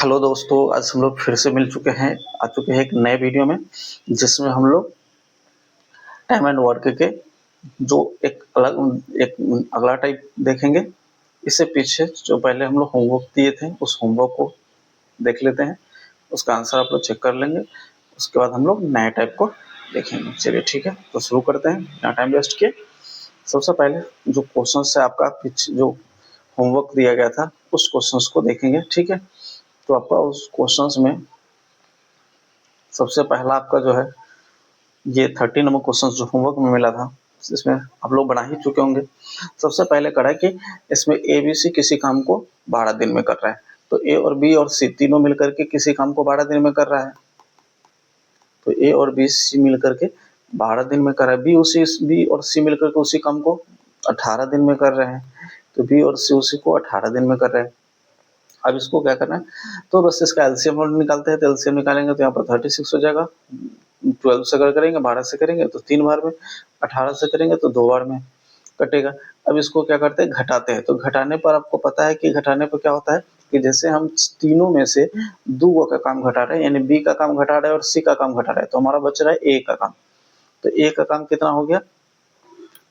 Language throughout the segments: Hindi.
हेलो दोस्तों, आज हम लोग फिर से मिल चुके हैं आ चुके हैं एक नए वीडियो में, जिसमें हम लोग टाइम एंड वर्क के जो एक अगला टाइप देखेंगे। इससे पीछे जो पहले हम लोग होमवर्क दिए थे उस होमवर्क को देख लेते हैं, उसका आंसर आप लोग चेक कर लेंगे। उसके बाद हम लोग नए टाइप को देखेंगे। चलिए ठीक है, तो शुरू करते हैं बिना टाइम वेस्ट किए। सबसे पहले जो क्वेश्चन है आपका पीछे जो होमवर्क दिया गया था उस क्वेश्चन को देखेंगे। ठीक है, तो आपका उस क्वेश्चन में सबसे पहला आपका जो है ये 30 नंबर क्वेश्चन जो होमवर्क में मिला था, इसमें आप लोग बना ही चुके होंगे। सबसे पहले करा है कि इसमें ए बी सी किसी काम को 12 दिन में कर रहा है, तो ए और बी और सी तीनों मिलकर के किसी काम को 12 दिन में कर रहा है। तो ए और बी सी मिलकर के 12 दिन में कर रहा है। बी और सी मिलकर के उसी काम को 18 दिन में कर रहे हैं। तो बी और सी उसी को 18 दिन में कर रहे हैं। अब इसको क्या करना है, तो बस इसका एलसीएम निकालते हैं। तो एलसीएम निकालेंगे तो यहाँ पर 36 हो जाएगा। 12 से अगर करेंगे, 12 से करेंगे तो 3 बार में, 18 से करेंगे तो 2 बार में कटेगा। अब इसको क्या करते हैं, घटाते हैं। तो घटाने पर आपको पता है कि घटाने पर क्या होता है कि जैसे हम तीनों में से दो का काम घटा रहे हैं, यानी बी का काम घटा रहे हैं और सी का काम घटा रहे हैं, तो हमारा बच रहा है ए का काम। तो ए का काम कितना हो गया,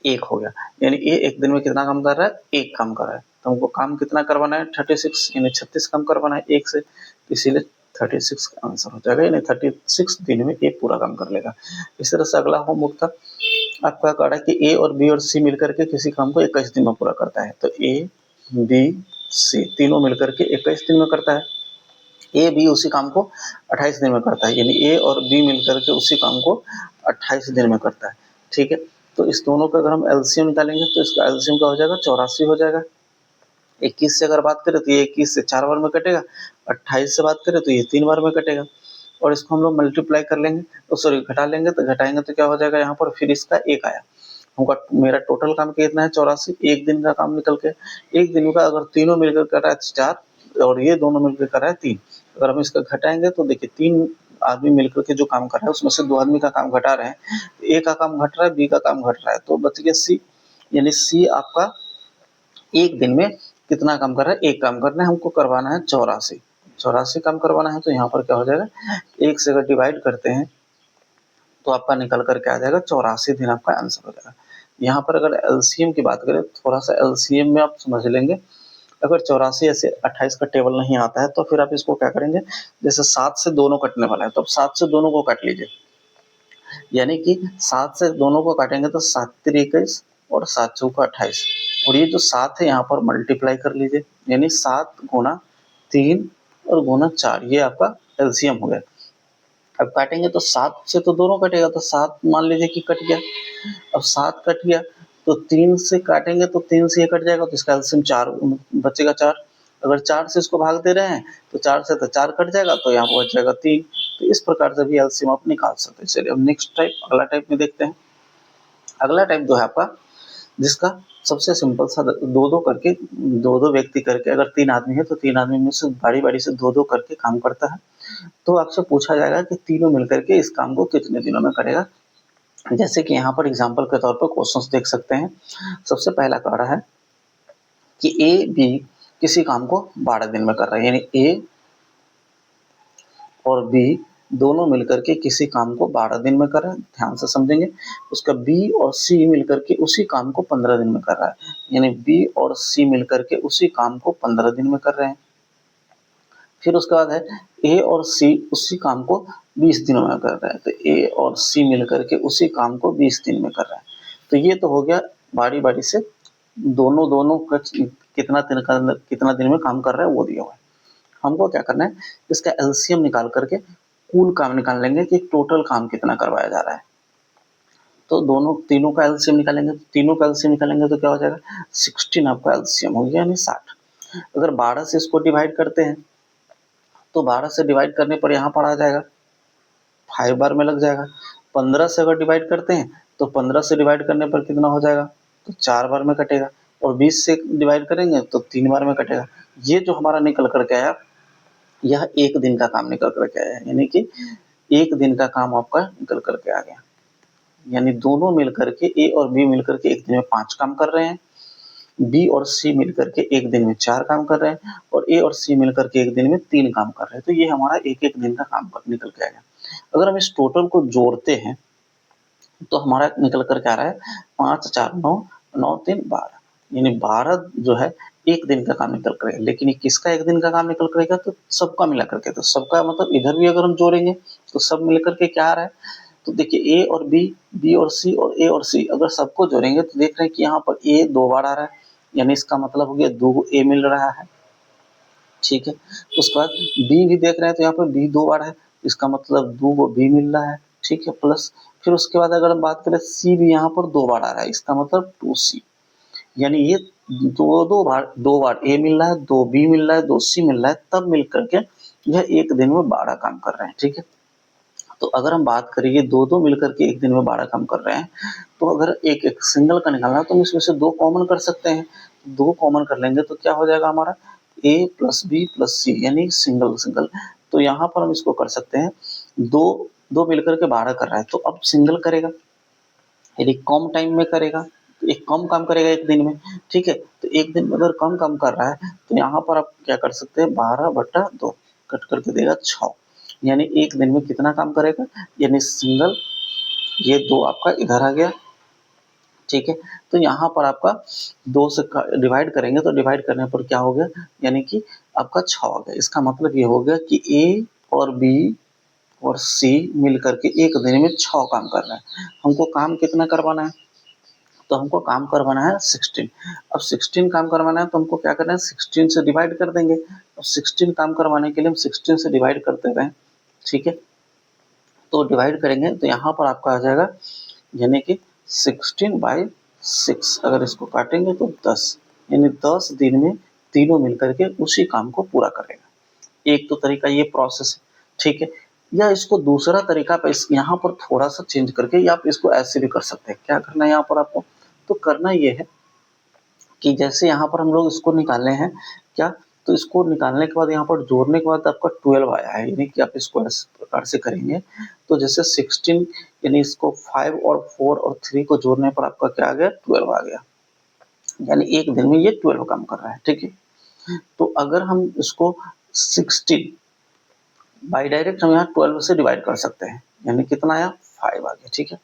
एक हो गया। यानी ये एक दिन में कितना काम कर रहा है, एक काम कर रहा है। तो हमको काम कितना करवाना है, 36 यानी 36 काम करवाना है एक से, इसीलिए 36 का आंसर हो जाएगा। यानी 36 दिन में एक पूरा काम कर लेगा। इस तरह से अगला होमवर्क था आपका, कह रहा है कि ए और बी और सी मिलकर के किसी काम को 21 दिन में पूरा करता है। तो ए बी सी तीनों मिलकर के 21 दिन में करता है। ए बी उसी काम को 28 दिन में करता है, यानी ए और बी मिलकर के उसी काम को 28 दिन में करता है। ठीक है, तो इस दोनों का अगर हम एलसीएम निकालेंगे तो इसका एलसीएम क्या हो जाएगा, 84 हो जाएगा। 21 से अगर बात करें तो ये 21 से 4 बार में कटेगा। 28 से बात करें तो ये 3 बार में कटेगा। और इसको हम लोग मल्टीप्लाई कर लेंगे, तो सॉरी घटा लेंगे, तो घटाएंगे तो क्या हो जाएगा, यहाँ पर फिर इसका एक आया। हमका मेरा टोटल काम कितना है, 84। एक दिन का काम निकल के, एक दिन का अगर तीनों मिलकर कर रहा है 4 और ये दोनों मिलकर कर रहा है 3। अगर हम इसका घटाएंगे तो देखिए 3 आदमी मिलकर के जो काम कर रहा है उसमें से 2 आदमी का काम घटा रहे हैं। ए का काम घट रहा है, बी का काम घट रहा है, तो बच गया सी। यानी सी आपका एक दिन में कितना काम कर रहा है, एक काम करना है, हमको करवाना है 84। 84 काम करवाना है, तो यहाँ पर क्या हो जाएगा, एक से अगर डिवाइड करते हैं तो आपका निकल कर के आ जाएगा 84 दिन, आपका आंसर हो जाएगा। यहाँ पर अगर एलसीएम की बात करें, थोड़ा सा एलसीएम में आप समझ लेंगे। अगर 84 ऐसे 28 का टेबल नहीं आता है तो फिर आप इसको क्या करेंगे, जैसे 7 से दोनों कटने वाला है तो अब 7 से दोनों को काट लीजिए। यानी कि 7 से दोनों को काटेंगे तो 7 तिरी 21 और 7 चौका 28, और ये जो 7 है यहाँ पर मल्टीप्लाई कर लीजिए, यानी 7 गुना 3 और गुना 4, ये आपका एलसीएम हो गया। अब काटेंगे तो 7 से तो दोनों कटेगा, तो 7 मान लीजिए कि कट गया। अब 7 कट गया तो 3 से काटेंगे तो 3 से ये कट जाएगा, तो इसका एलसीएम 4 बचेगा 4। अगर 4 से इसको भाग दे रहे हैं तो 4 से तो 4 कट जाएगा, तो यहाँ पर बच जाएगा 3। तो इस प्रकार से भी एलसीएम आप निकाल सकते हैं। चलिए अब नेक्स्ट टाइप, अगला टाइप में देखते हैं। अगला टाइप जो है आपका, जिसका सबसे सिंपल सा दो दो करके, दो दो व्यक्ति करके, अगर 3 आदमी है तो 3 आदमी में से बारी बारी से दो दो करके काम करता है। तो आपसे पूछा जाएगा कि तीनों मिलकर के इस काम को कितने दिनों में करेगा। जैसे कि यहाँ पर एग्जाम्पल के तौर पर क्वेश्चंस देख सकते हैं। सबसे पहला कह रहा है कि ए बी किसी काम को 12 दिन में कर रहा है, यानी ए और बी दोनों मिलकर के किसी काम को 12 दिन में कर रहा है, ध्यान से समझेंगे। उसका बी और सी मिलकर के उसी काम को 15 दिन में कर रहा है, यानी बी और सी मिलकर के उसी काम को 15 दिन में कर रहे हैं। फिर उसके बाद है ए और सी उसी काम को 20 दिनों में कर रहा है, तो ए और सी मिलकर के उसी काम को 20 दिन में कर रहा है। तो ये तो हो गया बारी बारी से दोनों दोनों का कितना दिन में काम कर रहा है वो दिया हुआ है। हमको क्या करना है, इसका एलसीएम निकाल करके कुल काम निकाल लेंगे कि टोटल काम कितना करवाया जा रहा है। तो दोनों तीनों का एलसीएम निकालेंगे, तीनों का एलसीएम निकालेंगे तो क्या हो जाएगा, 16 आपका एलसीएम हो गया, यानी 60। अगर 12 से इसको डिवाइड करते हैं तो 12 से डिवाइड करने पर यहाँ पर आ जाएगा 5 बार में लग जाएगा। 15 से अगर डिवाइड करते हैं तो 15 से डिवाइड करने पर कितना हो जाएगा, तो 4 बार में कटेगा। और 20 से डिवाइड करेंगे तो 3 बार में कटेगा। ये जो हमारा निकल करके आया, यह एक दिन का काम निकल करके आया, यानी कि एक दिन का काम आपका निकल करके आ गया। यानी दोनों मिलकर के ए और बी मिलकर के एक दिन में 5 काम कर रहे हैं। बी और सी मिलकर के एक दिन में 4 काम कर रहे हैं और ए और सी मिलकर के एक दिन में 3 काम कर रहे हैं। तो ये हमारा एक-एक दिन का काम निकल के आएगा। अगर हम इस टोटल को जोड़ते हैं तो हमारा निकल कर के आ रहा है 5 4 9 9 3 12, यानी 12 जो है एक दिन का काम निकल करेगा। लेकिन ये किसका एक दिन का काम निकल करेगा? तो सबका मिला करके, तो सबका मतलब इधर भी अगर हम जोड़ेंगे तो सब मिलकर के क्या आ रहा है? तो देखिए ए और बी, बी और सी और ए और सी अगर सबको जोड़ेंगे तो देख रहे हैं कि यहाँ पर ए 2 बार आ रहा है, यानी इसका मतलब हो गया 2 ए मिल रहा है, ठीक है। उसके बाद बी भी देख रहे हैं तो यहाँ पर बी 2 बार है, इसका मतलब 2 बी मिल रहा है, ठीक है। प्लस फिर उसके बाद अगर हम बात करें सी भी यहाँ पर 2 बार आ रहा है, इसका मतलब 2 सी, यानी ये दो बार ए मिल रहा है, 2 बी मिल रहा है, 2 सी मिल रहा है, तब मिल करके यह एक दिन में 12 काम कर रहे हैं, ठीक है। तो अगर हम बात करें ये दो मिलकर के एक दिन में 12 काम कर रहे हैं, तो अगर एक एक सिंगल का निकालना है तो हम इसमें से 2 कॉमन कर सकते हैं। 2 कॉमन कर लेंगे तो क्या हो जाएगा हमारा ए प्लस बी प्लस सी, यानी सिंगल सिंगल। तो यहाँ पर हम इसको कर सकते हैं, 2 मिलकर के 12 कर रहा है, तो अब सिंगल करेगा, यदि कम टाइम में करेगा तो एक कम काम करेगा एक दिन में, ठीक है। तो एक दिन में अगर कम काम कर रहा है तो यहाँ पर आप क्या कर सकते हैं, 12/2 कट करके देगा 6, यानी एक दिन में कितना काम करेगा, यानी सिंगल, ये 2 आपका इधर आ गया, ठीक है। तो यहाँ पर आपका 2 से डिवाइड करेंगे तो डिवाइड करने पर क्या हो गया, यानी कि आपका 6 हो गया। इसका मतलब ये हो गया कि ए और बी और सी मिलकर के एक दिन में 6 काम कर रहे हैं। हमको काम कितना करवाना है, तो हमको काम करवाना है 16। अब 16 काम करवाना है तो हमको क्या करना है, 16 से डिवाइड कर देंगे। अब 16 काम करवाने के लिए हम 16 से डिवाइड करते रहें, ठीक है। तो डिवाइड करेंगे तो यहाँ पर आपका आ जाएगा, यानी कि 16/6, अगर इसको काटेंगे तो 10, यानी 10 दिन में तीनों मिलकर के उसी काम को पूरा करेगा। एक तो तरीका ये प्रोसेस है, ठीक है। या इसको दूसरा तरीका पे इस यहाँ पर थोड़ा सा चेंज करके या आप इसको ऐसे भी कर सकते हैं। क्या करना है यहाँ पर आपको, तो करना ये है कि जैसे यहाँ पर हम लोग इसको निकाले हैं क्या, तो इसको निकालने के बाद यहाँ पर जोड़ने के बाद आपका 12 आया है, यानी कि आप इसको इस प्रकार से करेंगे तो जैसे 16, यानी इसको 5 और 4 और 3 को जोड़ने पर आपका क्या आ गया, 12 आ गया, यानी एक दिन में ये 12 काम कर रहा है, ठीक है। तो अगर हम इसको 16 बाई डायरेक्ट हम यहाँ 12 से डिवाइड कर सकते हैं, यानी कितना आया, 5 आ गया, ठीक है।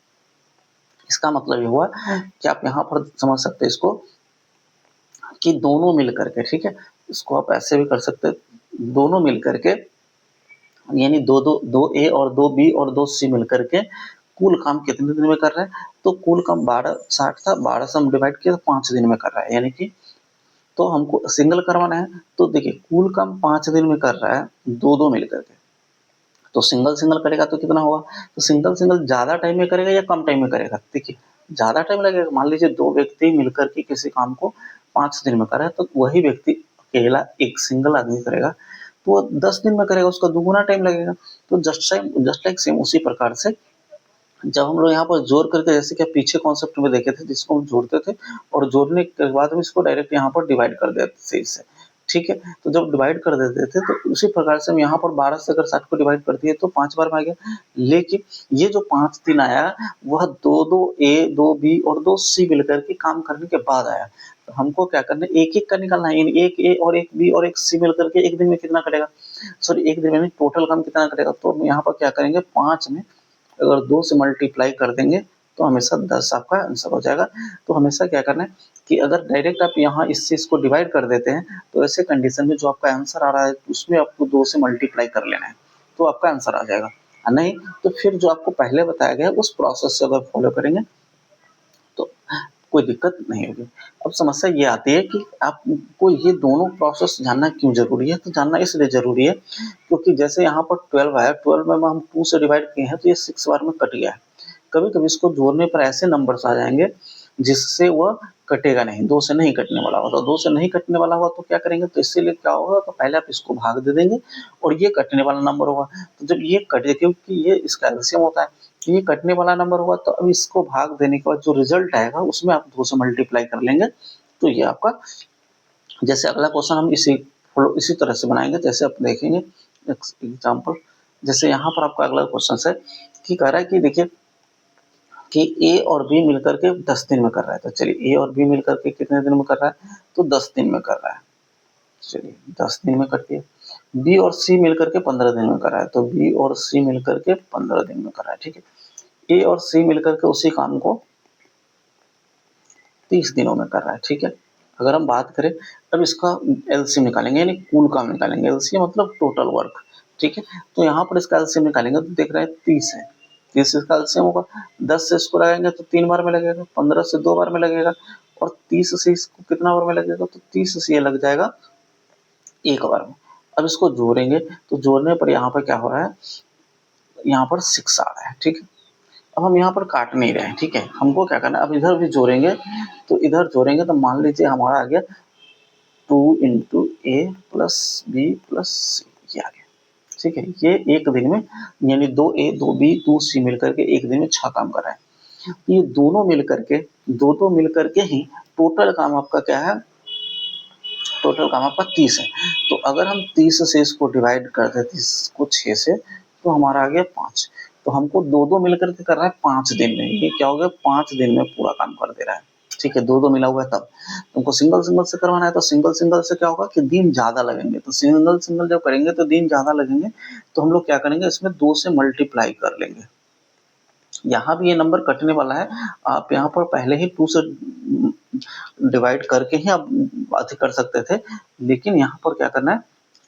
इसका मतलब ये हुआ कि आप यहाँ पर समझ सकते हैं इसको कि दोनों मिल करके, ठीक है, इसको आप ऐसे भी कर सकते हैं, दोनों मिल करके, यानी दो ए और 2 बी और 2 सी मिल करके कुल काम कितने दिन में कर रहे हैं, तो कुल काम 12 60 था, 12 से हम डिवाइड किया तो 5 दिन में कर रहा है, यानी कि तो हमको सिंगल करवाना है तो देखिए कुल काम 5 दिन में कर रहा है, दो मिल करके। तो सिंगल सिंगल करेगा तो कितना होगा, तो सिंगल सिंगल ज़्यादा टाइम में करेगा या कम टाइम में करेगा, देखिए ज़्यादा टाइम लगेगा। मान लीजिए 2 व्यक्ति मिलकर के किसी काम को 5 दिन में कर रहा है, तो वही व्यक्ति अकेला एक सिंगल आदमी करेगा तो वो 10 दिन में करेगा, उसका दुगुना टाइम लगेगा। तो जस्ट लाइक सेम उसी प्रकार से जब हम लोग यहाँ पर जोड़ करके, जैसे कि आप पीछे कॉन्सेप्ट में देखे थे जिसको हम जोड़ते थे और जोड़ने के बाद हम इसको डायरेक्ट यहाँ पर डिवाइड कर देते थे इससे, ठीक है। तो जब डिवाइड कर देते थे तो उसी प्रकार से हम यहाँ पर 12 से अगर 60 को डिवाइड कर दिए तो 5 बार में आ गया। लेकिन ये जो 5 दिन आया वह 2 ए 2 बी और 2 सी मिलकर के काम करने के बाद आया। तो हमको क्या करना है, एक एक का निकालना है, यानी एक ए और एक बी और एक सी मिलकर के एक दिन में कितना करेगा, सॉरी एक दिन में टोटल काम कितना करेगा। तो हम यहाँ पर क्या करेंगे, 5 में अगर 2 से मल्टीप्लाई कर देंगे तो हमेशा 10 आपका आंसर हो जाएगा। तो हमेशा क्या करना है कि अगर डायरेक्ट आप यहाँ इस चीज़ को डिवाइड कर देते हैं तो ऐसे कंडीशन में जो आपका आंसर आ रहा है उसमें आपको 2 से मल्टीप्लाई कर लेना है तो आपका आंसर आ जाएगा। नहीं तो फिर जो आपको पहले बताया गया है उस प्रोसेस से अगर फॉलो करेंगे तो कोई दिक्कत नहीं होगी। अब समस्या ये आती है कि आपको ये दोनों प्रोसेस जानना क्यों ज़रूरी है, तो जानना इसलिए ज़रूरी है क्योंकि जैसे यहाँ पर 12 आया, 12 में हम 2 से डिवाइड किए हैं तो ये 6 बार में कट गया है। कभी-कभी इसको जोड़ने पर ऐसे नंबर्स आ जाएँगे जिससे वह कटेगा नहीं, 2 से नहीं कटने वाला होगा। 2 से नहीं कटने वाला हुआ तो क्या करेंगे, तो इसीलिए क्या होगा, तो पहले आप इसको भाग दे देंगे और ये कटने वाला नंबर होगा। तो जब ये कटे, क्योंकि ये इसका एलसीएम होता है, तो ये कटने वाला नंबर होगा तो अब इसको भाग देने के बाद जो रिजल्ट आएगा उसमें आप 2 से मल्टीप्लाई कर लेंगे तो ये आपका, जैसे अगला क्वेश्चन हम इसी तरह से बनाएंगे। जैसे आप देखेंगे एग्जाम्पल, जैसे यहाँ पर आपका अगला क्वेश्चन है कि कह रहा है कि देखिए कि ए और बी मिलकर के 10 दिन में कर रहा है। तो चलिए ए और बी मिलकर के कितने दिन में कर रहा है, तो 10 दिन में कर रहा है। चलिए 10 दिन में कर दिया। बी और सी मिलकर के 15 दिन में कर रहा है, तो बी और सी मिलकर के 15 दिन में कर रहा है, ठीक है। ए और सी मिलकर के उसी काम को 30 दिनों में कर रहा है, ठीक है। अगर हम बात करें, अब इसका एलसीएम निकालेंगे, यानी कुल काम निकालेंगे। एलसीएम मतलब टोटल वर्क, ठीक है। तो यहाँ पर इसका एलसीएम निकालेंगे तो देख रहे हैं 30 है, 30 इसका एलसीएम होगा। 10 से इसको लगाएंगे तो 3 बार में लगेगा, 15 से 2 बार में लगेगा, और 30 से इसको कितना बार में लगेगा, तो 30 से ये लग जाएगा 1 बार में। अब इसको जोड़ेंगे तो जोड़ने पर यहाँ पर क्या हो रहा है, यहाँ पर 6 आ रहा है, ठीक है। अब हम यहाँ पर काट नहीं रहे हैं, ठीक है। हमको क्या करना है, अब इधर भी जोड़ेंगे, तो इधर जोड़ेंगे तो मान लीजिए हमारा आ गया 2 इंटू ए प्लस बी प्लस सी, ये आ गया, ठीक है। ये एक दिन में, यानी 2A 2B 2C मिलकर के एक दिन में 6 काम कर रहा है। ये दोनों मिलकर के ही टोटल काम आपका क्या है, टोटल काम आपका 30 है। तो अगर हम 30 से इसको डिवाइड करते हैं, 30 को 6 से, तो हमारा आ गया 5। तो हमको दो मिलकर के कर रहा है 5 दिन में। ये क्या हो गया, 5 दिन में पूरा काम कर दे रहा है, ठीक है। दो मिला हुआ है। तब तुमको सिंगल सिंगल से करवाना है, तो सिंगल से क्या होगा कि दिन ज्यादा लगेंगे। तो सिंगल जब करेंगे तो दिन ज्यादा लगेंगे, तो हम लोग क्या करेंगे, इसमें 2 से मल्टीप्लाई कर लेंगे। यहाँ भी ये नंबर कटने वाला है, आप यहाँ पर पहले ही 2 से डिवाइड करके ही आप बात कर सकते थे, लेकिन यहाँ पर क्या करना है,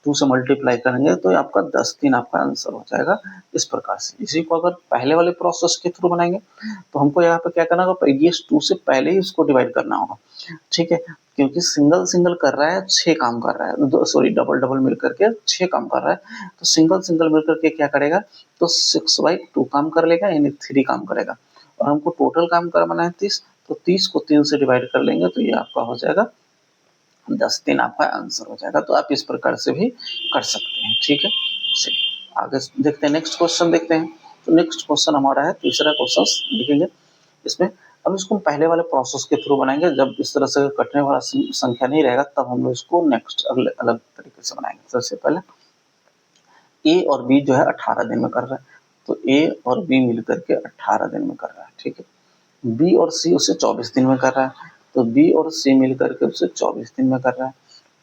2 से मल्टीप्लाई करेंगे तो आपका 10 दिन आपका आंसर हो जाएगा इस प्रकार से। इसी को अगर पहले वाले प्रोसेस के थ्रू बनाएंगे तो हमको यहाँ पे क्या करना होगा, ये 2 से पहले ही इसको डिवाइड करना होगा, ठीक है। क्योंकि सिंगल कर रहा है, 6 काम कर रहा है, सॉरी डबल मिल करके 6 काम कर रहा है। तो सिंगल मिल करके क्या करेगा, तो 6/2 काम कर लेगा, यानी 3 काम करेगा। और हमको टोटल काम करवाना है 30, तो 30 को 3 से डिवाइड कर लेंगे तो ये आपका हो जाएगा 10 दिन, आपका आंसर हो जाएगा। तो आप इस प्रकार से भी कर सकते हैं, ठीक है। चलिए आगे देखते हैं, नेक्स्ट क्वेश्चन देखते हैं। तो नेक्स्ट क्वेश्चन हमारा है, तीसरा क्वेश्चन लिखेंगे इसमें। अब इसको हम पहले वाले प्रोसेस के थ्रू बनाएंगे, जब इस तरह से कटने वाला संख्या नहीं रहेगा तब हम लोग इसको नेक्स्ट अगले अलग तरीके से बनाएंगे। सबसे पहले ए और बी जो है 18 दिन में कर रहा है, तो ए और बी मिलकर के 18 दिन में कर रहा है, ठीक है। बी और सी उसे 24 दिन में कर रहा है, तो बी और सी मिलकर के उसे 24 दिन में कर रहा है,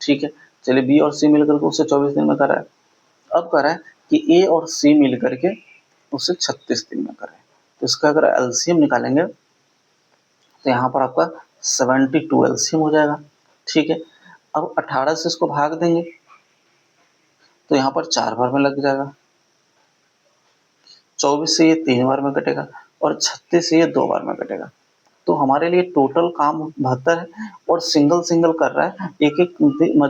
ठीक है। चलिए बी और सी मिलकर के उसे 24 दिन में कर रहा है। अब कर रहा है कि ए और सी मिलकर के उसे 36 दिन में कर रहे हैं। तो इसका अगर एलसीएम निकालेंगे तो यहाँ पर आपका 72 एलसीएम हो जाएगा, ठीक है। अब 18 से इसको भाग देंगे तो यहाँ पर 4 बार में लग जाएगा, 24 से ये 3 बार में कटेगा, और 36 से ये 2 बार में कटेगा। तो हमारे लिए टोटल काम 72 है, और सिंगल कर रहा है। एक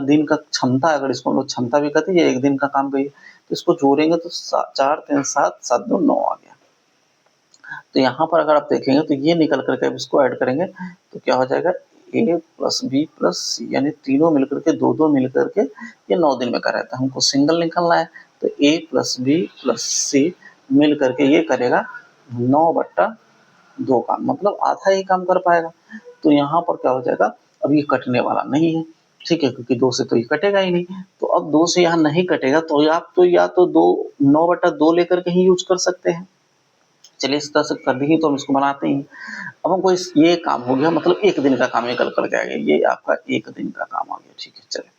दिन का क्षमता, अगर इसको हम लोग क्षमता भी कहते हैं, ये एक दिन का काम भी है। तो इसको जोड़ेंगे तो 4 3 7 7 2 9 आ गया। तो यहाँ पर अगर आप देखेंगे तो ये निकल करके अब इसको ऐड करेंगे तो क्या हो जाएगा, ए प्लस बी प्लस सी, यानी तीनों मिलकर के दो मिलकर के ये 9 दिन में कर रहा है। तो हमको सिंगल निकलना है, तो ए प्लस बी प्लस सी मिल करके ये करेगा 9/2 काम, मतलब आधा ही काम कर पाएगा। तो यहाँ पर क्या हो जाएगा, अब ये कटने वाला नहीं है, ठीक है, क्योंकि 2 से तो ये कटेगा ही नहीं। तो अब 2 से यहाँ नहीं कटेगा, तो आप तो या तो 9/2 लेकर के ही यूज कर सकते हैं। चलिए इस तरह से कर दी तो हम इसको बनाते हैं। अब हमको ये काम हो गया, मतलब एक दिन का काम निकल कर जाएगा, ये आपका एक दिन का काम आ गया, ठीक है। चलिए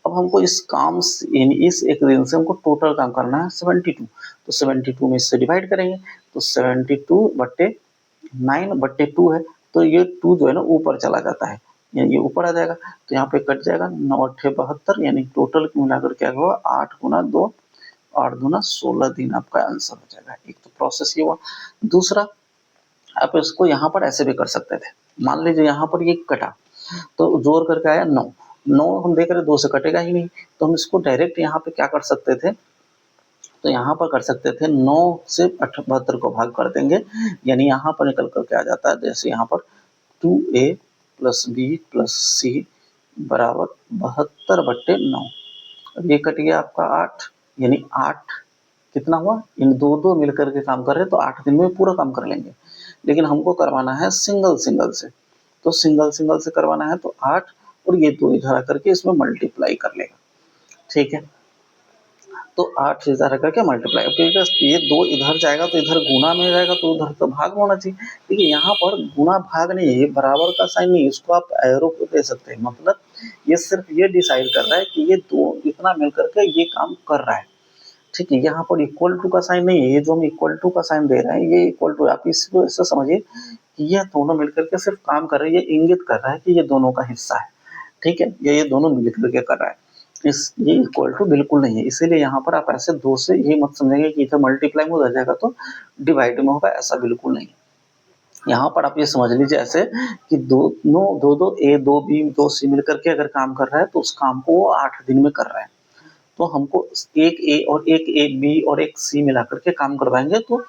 अब हमको इस काम से, यानी इस एक दिन से हमको टोटल काम करना है 72। तो 72 में इससे डिवाइड करेंगे तो 72/9/2 है, तो ये 2 जो है ना ऊपर चला जाता है, यानी ये ऊपर आ जाएगा। तो यहाँ पे कट जाएगा, 9×8 = 72, यानी टोटल मिलाकर क्या होगा, 8 × 2 8 दूना 16 दिन आपका आंसर हो जाएगा। एक तो प्रोसेस ये हुआ। दूसरा, आप इसको यहाँ पर ऐसे भी कर सकते थे। मान लीजिए यहाँ पर ये कटा तो जोड़ करके आया 9 हम देख रहे 2 से कटेगा ही नहीं, तो हम इसको डायरेक्ट यहाँ पे क्या कर सकते थे, तो यहाँ पर कर सकते थे 9 से 72 को भाग कर देंगे, यानी यहाँ पर निकल करके आ जाता है, जैसे यहाँ पर 2a + b + c बराबर 72/9। अब ये कट गया आपका 8, यानी 8 कितना हुआ, इन दो मिलकर के काम कर रहे हैं तो 8 दिन में पूरा काम कर लेंगे। लेकिन हमको करवाना है सिंगल से, तो सिंगल से करवाना है तो 8 और ये 2 इधर आकर के इसमें मल्टीप्लाई कर लेगा, ठीक है। तो 8 से ज़्यादा करके मल्टीप्लाई, क्योंकि ये 2 इधर जाएगा तो इधर गुना में जाएगा, तो उधर तो भाग होना चाहिए। देखिए यहाँ पर गुना भाग नहीं है, ये बराबर का साइन नहीं है, इसको आप एरो को दे सकते हैं। मतलब ये सिर्फ ये डिसाइड कर रहा है कि ये 2 इतना मिलकर के ये काम कर रहा है, ठीक है। यहाँ पर इक्वल टू का साइन नहीं है, ये जो हम इक्वल टू का साइन दे रहे हैं ये इक्वल टू, आप इसको ऐसा समझिए कि ये दोनों मिलकर के सिर्फ काम कर रहे हैं, ये इंगित कर रहा है कि ये दोनों का हिस्सा है, ठीक है, ये दोनों मिलकर के कर रहा है। ये इक्वल टू बिल्कुल नहीं है, इसीलिए यहाँ पर आप ऐसे 2 से ये मत समझेंगे कि इधर मल्टीप्लाई में उधर जाएगा तो डिवाइड में होगा, ऐसा बिल्कुल नहीं है। यहाँ पर आप ये समझ लीजिए ऐसे कि दोनों दो दो ए दो बी दो सी मिलकर के अगर काम कर रहा है तो उस काम को वो 8 दिन में कर रहा है। तो हमको एक ए और एक बी और एक सी मिला करके काम करवाएंगे। तो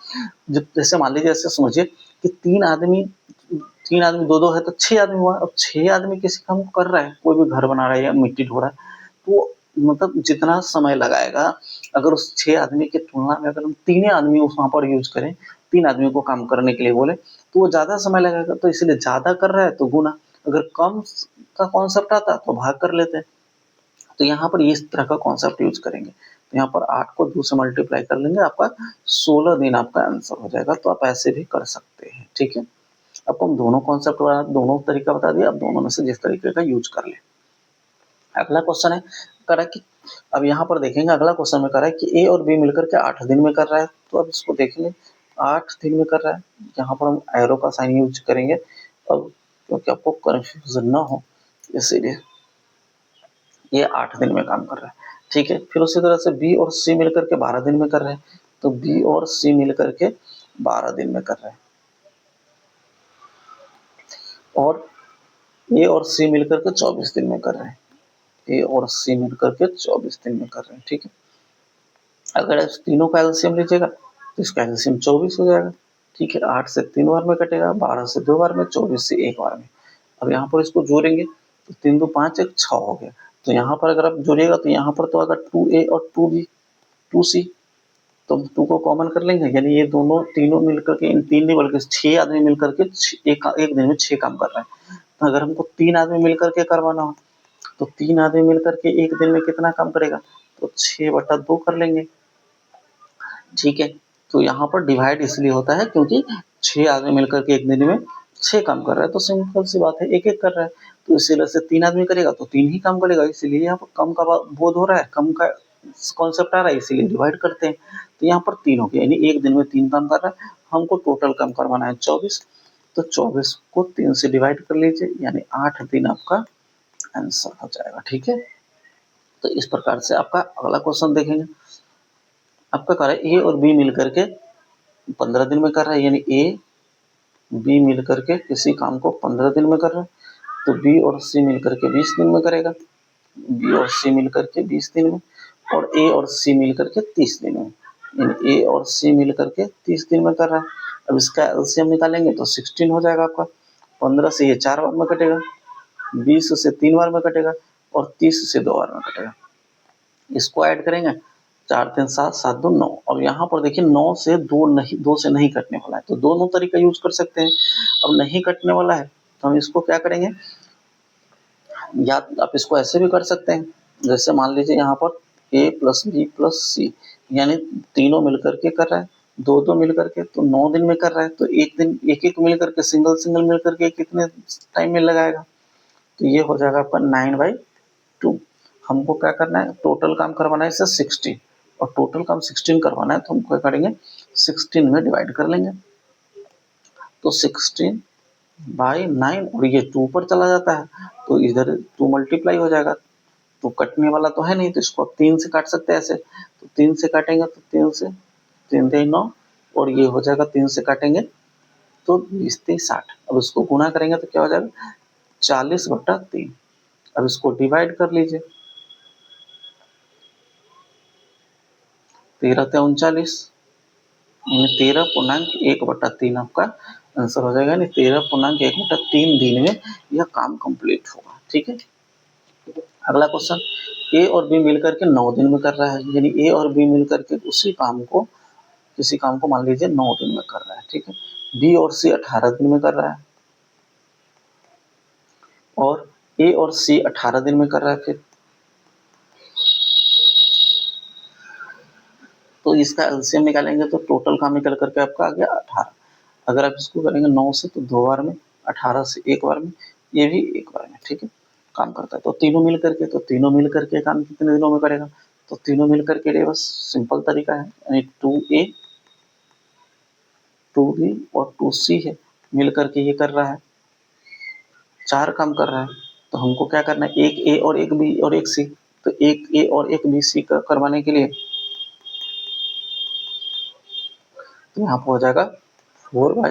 जैसे मान लीजिए, ऐसे समझिए कि तीन आदमी दो दो है तो 6 आदमी हुआ। अब 6 आदमी किसी काम को कर रहा है, कोई भी घर बना रहा है या मिट्टी ढो रहा है, तो मतलब जितना समय लगाएगा, अगर उस 6 आदमी की तुलना में अगर हम 3 आदमी उस वहाँ पर यूज करें, 3 आदमियों को काम करने के लिए बोले, तो वो ज़्यादा समय लगेगा। तो इसलिए ज़्यादा कर रहा है तो गुना, अगर कम का कॉन्सेप्ट आता तो भाग कर लेते हैं। तो यहाँ पर इस तरह का कॉन्सेप्ट यूज करेंगे। तो यहाँ पर 8 को 2 से मल्टीप्लाई कर लेंगे, आपका 16 दिन आपका आंसर हो जाएगा। तो आप ऐसे भी कर सकते हैं, ठीक है। आपको हम दोनों कॉन्सेप्ट दोनों तरीका बता दिया, आप दोनों में से जिस तरीके का यूज कर ले। अगला क्वेश्चन है, कह रहा है कि अब यहाँ पर देखेंगे, अगला क्वेश्चन में कह रहा है कि ए और बी मिलकर के 8 दिन में कर रहा है। तो अब इसको देखेंगे, 8 दिन में कर रहा है, यहाँ पर हम एरो का साइन यूज करेंगे अब, क्योंकि आपको कंफ्यूजन ना हो, इसीलिए ये 8 दिन में काम कर रहा है, ठीक है। फिर उसी तरह से बी और सी मिलकर के 12 दिन में कर रहे हैं। तो बी और सी मिलकर के 12 दिन में कर रहे हैं, और ए और सी मिलकर के 24 दिन में कर रहे हैं। ए और सी मिलकर के 24 दिन में कर रहे हैं, ठीक है। अगर इस तीनों का एलसीएम लीजिएगा तो इसका एलसीएम 24 हो जाएगा, ठीक है। 8 से 3 बार में कटेगा, 12 से 2 बार में, 24 से 1 बार में। अब यहाँ पर इसको जोड़ेंगे तो 3 2 5 1 6 हो गया। तो यहाँ पर अगर आप जोड़िएगा तो यहाँ पर तो अगर 2a और 2b 2c, तो 2 को कॉमन कर लेंगे, यानी ये दोनों तीनों मिलकर के, इन 3 नहीं बल्कि 6 आदमी मिलकर के एक दिन में 6 काम कर रहे हैं। तो अगर हमको 3 आदमी मिलकर के करवाना हो तो 3 आदमी मिलकर के एक दिन में कितना काम करेगा, तो 6/2 कर लेंगे, ठीक है। तो यहाँ पर डिवाइड इसलिए होता है क्योंकि 6 आदमी मिलकर के एक दिन में 6 काम कर रहा है, तो सिंपल सी बात है, एक एक कर रहा है। तो इसीलिए से 3 आदमी करेगा तो 3 ही काम करेगा, इसीलिए यहाँ पर कम का बोध हो रहा है, कम का कॉन्सेप्ट आ रहा है, इसीलिए डिवाइड करते हैं। तो यहाँ पर 3 हो गया, यानी एक दिन में 3 काम कर रहा है। हमको टोटल काम करवाना है 24, तो 24 को 3 से डिवाइड कर लीजिए, यानी 8 दिन आपका आंसर हो जाएगा, ठीक है। तो इस प्रकार से आपका अगला क्वेश्चन देखेंगे। आपका कह रहा है ए और बी मिलकर के 15 दिन में कर रहा है, यानी ए बी मिलकर के किसी काम को 15 दिन में कर रहा है। तो बी और सी मिलकर के 20 दिन में करेगा, बी और सी मिलकर के 20 दिन में, और ए और सी मिलकर के 30 दिन में, यानी ए और सी मिलकर के 30 दिन में कर रहा है। अब इसका एलसीएम निकालेंगे तो 16 हो जाएगा आपका। 15 से ये 4 बार में कटेगा, 20 से 3 बार में कटेगा, और 30 से 2 बार में कटेगा। इसको ऐड करेंगे, 4 3 7 7 2 9। अब यहाँ पर देखिए 9 से 2 से नहीं कटने वाला है, तो दोनों तरीका यूज कर सकते हैं। अब नहीं कटने वाला है तो हम इसको क्या करेंगे, या आप इसको ऐसे भी कर सकते हैं, जैसे मान लीजिए यहाँ पर a प्लस बी प्लस सी, यानी तीनों मिलकर के कर रहा है, दो दो मिलकर के, तो 9 दिन में कर रहा है। तो एक दिन एक एक मिलकर के, सिंगल सिंगल मिलकर के कितने टाइम में लगाएगा, तो ये हो जाएगा आपका 9/2। हमको क्या करना है, टोटल काम करवाना है इससे 16, और टोटल काम 16 करवाना है तो हम क्या करेंगे, 16 में डिवाइड कर लेंगे। तो 16/9, और ये 2 पर चला जाता है तो इधर 2 मल्टीप्लाई हो जाएगा, तो कटने वाला तो है नहीं, तो इसको आप 3 से काट सकते हैं ऐसे। तो 3 से काटेंगे तो 3 से 3 3 9, और ये हो जाएगा 3 से काटेंगे तो 20 3 60। अब इसको गुना करेंगे तो क्या हो जाएगा, 40/3। अब इसको डिवाइड कर लीजिए, 13 3 39, यानी 13.1/3 आपका आंसर हो जाएगा, यानी 13.1/3 दिन में यह काम कंप्लीट होगा, ठीक है। अगला क्वेश्चन, ए और बी मिलकर के 9 दिन में कर रहा है, यानी ए और बी मिलकर के उसी काम को, किसी काम को मान लीजिए 9 दिन में कर रहा है, ठीक है। बी और सी 18 दिन में कर रहा है, और ए और सी 18 दिन में कर रहा है। फिर तो इसका एलसीएम निकालेंगे तो टोटल काम निकल करके आपका आ गया 18। अगर आप इसको करेंगे 9 से तो 2 बार में, 18 से 1 बार में, ये भी 1 बार में, ठीक है, काम करता है। तो तीनों मिल करके काम कितने दिनों में करेगा, तो तीनों मिल करके लिए बस सिंपल तरीका है, यानी 2A 2B और 2C है, मिल करके ये कर रहा है 4 काम कर रहा है। तो हमको क्या करना है, एक A और एक B और एक C, तो एक A और एक B C का करवाने के लिए तो यहाँ पर हो जाएगा 4/2,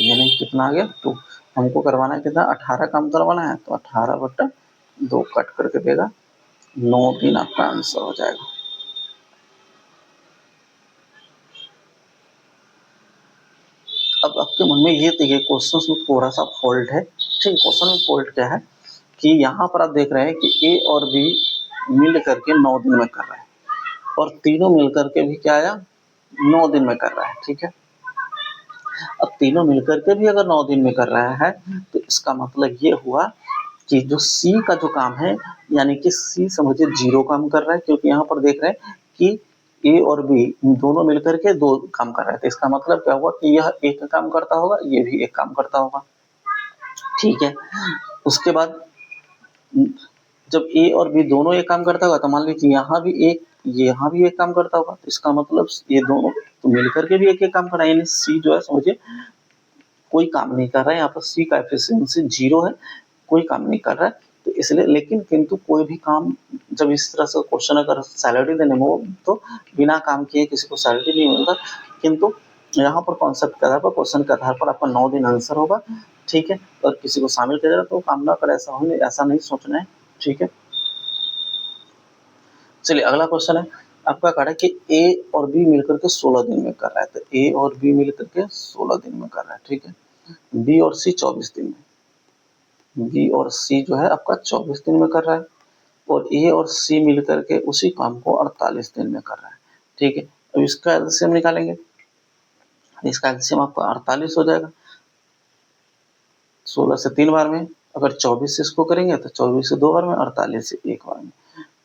यानी कितना आ गया 2। हमको करवाना है कितना, 18 काम करवाना है, तो 18/2 कट करके देगा 9 दिन, आपका आंसर हो जाएगा। अब आपके मन में ये देखिए क्वेश्चन में थोड़ा सा फॉल्ट है, ठीक। क्वेश्चन में फॉल्ट क्या है कि यहाँ पर आप देख रहे हैं कि ए और बी मिल करके 9 दिन में कर रहा है, और तीनों मिल करके भी क्या आया 9 दिन में कर रहा है, ठीक है। अब तीनों मिल करके भी अगर 9 दिन में कर रहा है तो इसका मतलब ये हुआ कि जो सी का जो काम है, यानी कि सी समझिए 0 काम कर रहा है, क्योंकि यहाँ पर देख रहे हैं कि ए और बी दोनों मिलकर के 2 काम कर रहे हैं, तो इसका मतलब क्या हुआ कि यह एक काम करता होगा, ये भी एक काम करता होगा, ठीक है। उसके बाद जब ए और बी दोनों एक काम करता होगा तो मान लीजिए यहाँ भी एक काम करता होगा, तो इसका मतलब ये दोनों तो मिलकर के भी एक एक काम कर रहा है, यानी सी जो है समझिए कोई काम नहीं कर रहा है, यहाँ पर सी का एफिशिएंसी 0 है, कोई काम नहीं कर रहा है। तो इसलिए लेकिन किंतु कोई भी काम जब इस तरह से क्वेश्चन अगर सैलरी देने में हो तो बिना काम किए किसी को सैलरी नहीं मिलता, किंतु यहाँ पर कॉन्सेप्ट के आधार पर, क्वेश्चन के आधार पर आपका 9 दिन आंसर होगा, ठीक है। और किसी को शामिल किया जाए तो काम ना करे, ऐसा नहीं सोचना है, ठीक है। चलिए अगला क्वेश्चन है आपका, कह रहा है कि ए और बी मिलकर के 16 दिन में कर रहा है, तो ए और बी मिलकर के 16 दिन में कर रहा है, ठीक है। बी और सी 24 दिन में, बी और सी जो है आपका 24 दिन में कर रहा है, और ए और सी मिलकर के उसी काम को 48 दिन में कर रहा है, ठीक है। अब इसका एलसीएम निकालेंगे, इसका एलसीएम आपका 48 हो जाएगा, 16 से 3 बार में, अगर 24 से इसको करेंगे तो 24 से 2 बार में, 48 से 1 बार में,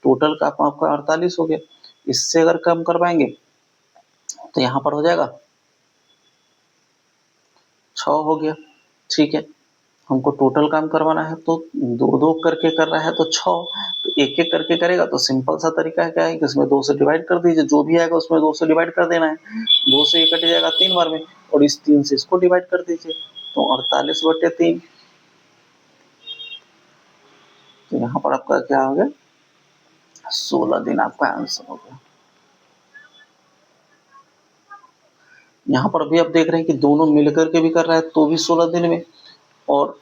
टोटल का आपका 48 हो गया। इससे अगर कम करवाएंगे तो यहाँ पर हो जाएगा 6 हो गया, ठीक है। हमको टोटल काम करवाना है तो 2-2 करके कर रहा है तो 6, तो एक एक करके करेगा तो सिंपल सा तरीका है, क्या है कि इसमें 2 से डिवाइड कर दीजिए, जो भी आएगा उसमें 2 से डिवाइड कर देना है, 2 से ये कट जाएगा 3 बार में, और इस 3 से इसको डिवाइड कर दीजिए, तो 48/3, तो यहाँ पर आपका क्या हो गया 16 दिन आपका आंसर हो गया। यहाँ पर भी आप देख रहे हैं कि दोनों मिलकर के भी कर रहा है तो भी 16 दिन में, और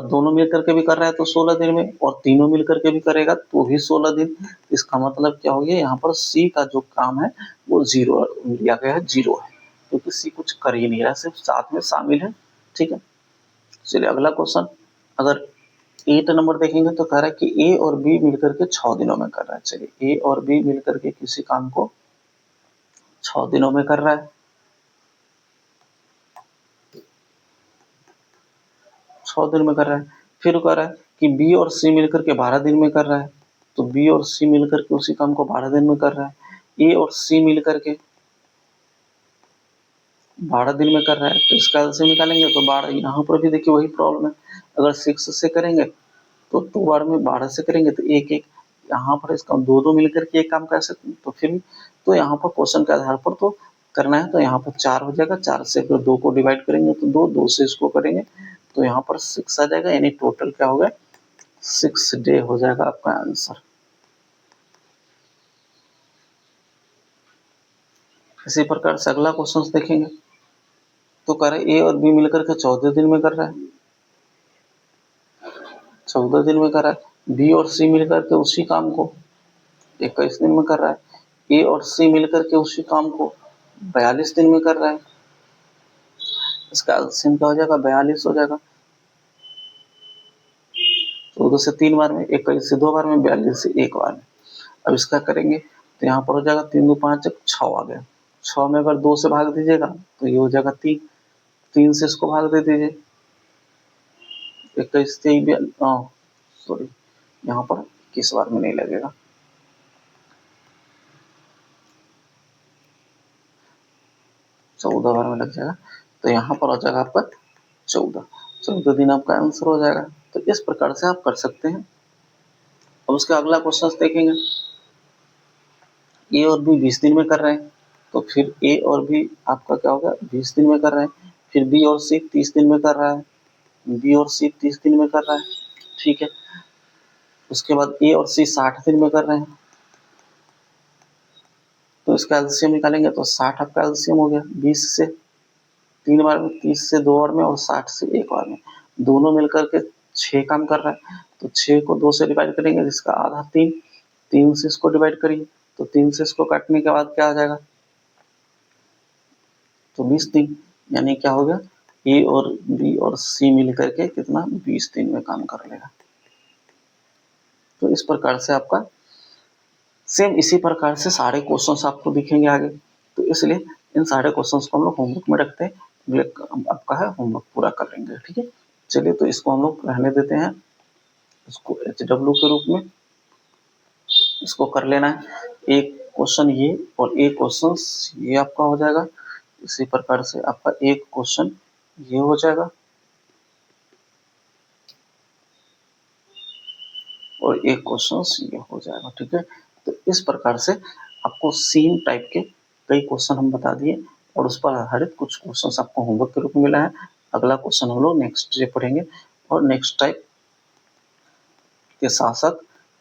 दोनों मिलकर के भी कर रहा है तो 16 दिन में, और तीनों मिलकर के भी करेगा तो भी 16 दिन। इसका मतलब क्या हो गया, यहाँ पर सी का जो काम है वो 0 लिया गया है, 0 है, क्योंकि सी कुछ कर ही नहीं रहा, सिर्फ साथ में शामिल है, ठीक है। चलिए अगला क्वेश्चन, अगर 8 नंबर देखेंगे तो कह रहा है कि ए और बी मिलकर के 6 दिनों में कर रहा है। चलिए ए और बी मिलकर के किसी काम को 6 दिनों में कर रहा है, 6 दिन में कर रहा है। फिर कह रहा है कि बी और सी मिलकर के 12 दिन में कर रहा है, तो बी और सी मिलकर के उसी काम को 12 दिन में कर रहा है। ए और सी मिलकर के 12 दिन में कर रहा है, तो इसका एलसीएम निकालेंगे तो 12, यहाँ पर भी देखिए वही प्रॉब्लम है, अगर 6 से करेंगे तो 2 बार में, 12 से करेंगे तो एक एक, यहाँ पर इसका 2-2 मिलकर के एक काम कर सकते हैं, तो फिर तो यहाँ पर क्वेश्चन के आधार पर तो करना है, तो यहाँ पर 4 हो जाएगा, 4 से फिर 2 को डिवाइड करेंगे तो 2, 2 से इसको करेंगे तो यहाँ पर 6 आ जाएगा, यानी टोटल क्या होगा 6 डे हो जाएगा आपका आंसर। इसी प्रकार से अगला क्वेश्चन देखेंगे तो कह रहे ए और बी मिलकर के 14 दिन में कर रहा है, 14 दिन में कर रहा है। बी और सी मिलकर के उसी काम को 21 दिन में कर रहा है। ए और सी मिलकर के उसी काम को 42 दिन में कर रहा है, इसका एलसीएम क्या हो जाएगा 42 हो जाएगा, 14 से 3 बार में, 21 से 2 बार में, 42 से 1 बार में। अब इसका करेंगे तो यहाँ पर हो जाएगा 3 2 5 6 आ गया, 6 में अगर 2 से भाग दीजिएगा तो ये हो जाएगा 3, 3 से इसको भाग दे दीजिए, 21 से सॉरी यहाँ पर 21 बार में नहीं लगेगा, 14 बार में लग जाएगा, तो यहाँ पर आ जाएगा आपका 14 दिन आपका आंसर हो जाएगा। तो इस प्रकार से आप कर सकते हैं। अब उसका अगला क्वेश्चन देखेंगे, ए और बी 20 दिन में कर रहे हैं, तो फिर ए और बी आपका क्या होगा, 20 दिन में कर रहे हैं। फिर बी और सी 30 दिन में कर रहा है, बी और सी 30 दिन में कर रहा है, ठीक है। उसके बाद ए और सी 60 दिन में कर रहे हैं, तो इसका एलसीएम निकालेंगे तो 60 आपका एलसीएम हो गया, 20 से 3 बार में, 30 से 2 बार में और 60 से 1 बार में, दोनों मिलकर के 6 काम कर रहा है। तो 6 को 2 से डिवाइड करेंगे, जिसका आधा 3, 3 से इसको डिवाइड करिए, तो 3 से इसको काटने के बाद क्या आ जाएगा, तो 20 दिन, यानी क्या हो गया, ए और बी और सी मिल करके कितना 20 दिन में काम कर लेगा। तो इस प्रकार से आपका सेम इसी प्रकार से सारे क्वेश्चंस आपको दिखेंगे आगे। तो इसलिए इन सारे क्वेश्चंस को हम लोग होमवर्क में रखते हैं, आपका है होमवर्क पूरा कर लेंगे, ठीक है। चलिए, तो इसको हम लोग रहने देते हैं, इसको HW के रूप में इसको कर लेना है। एक क्वेश्चन ये और एक क्वेश्चन ये आपका हो जाएगा। इसी प्रकार से आपका एक क्वेश्चन ये हो जाएगा और एक क्वेश्चन ये हो जाएगा, ठीक है। तो इस प्रकार से आपको सेम टाइप के कई क्वेश्चन हम बता दिए और उस पर आधारित कुछ क्वेश्चन आपको होमवर्क के रूप में मिला है। अगला क्वेश्चन हम लोग नेक्स्ट डे पढ़ेंगे और नेक्स्ट टाइप के साथ साथ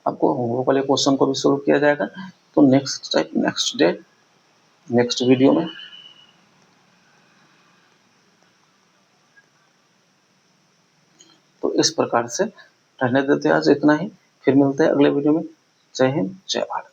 आपको होमवर्क वाले क्वेश्चन को भी सोल्व किया जाएगा। तो next type next day next video में। तो इस प्रकार से रहने देते हैं आज इतना ही, फिर मिलते हैं अगले वीडियो में। जय हिंद, जय भारत।